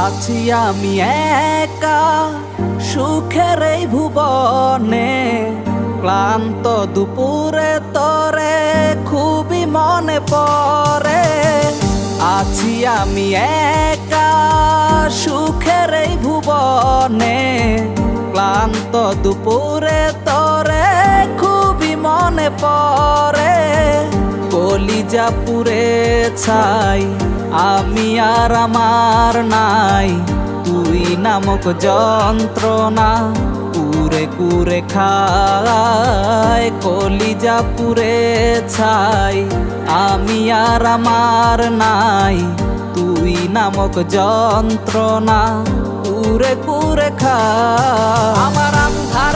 আছি আমি একা সুখের এই ভুবনে, ক্লান্ত দুপুরে তরে খুবই মনে পড়ে। আছি আমি একা সুখের এই ভুবনে, ক্লান্ত দুপুরে তরে খুবই মনে পড়ে। কলিজা পুড়ে ছাই আমি আর আমার নাই, তুই নামক যন্ত্রণা কুরে কুরে খায়। কলিজা পুড়ে ছাই আমি আর আমার নাই, তুই নামক যন্ত্রণা কুরে কুরে খায়। আমার আন্ধার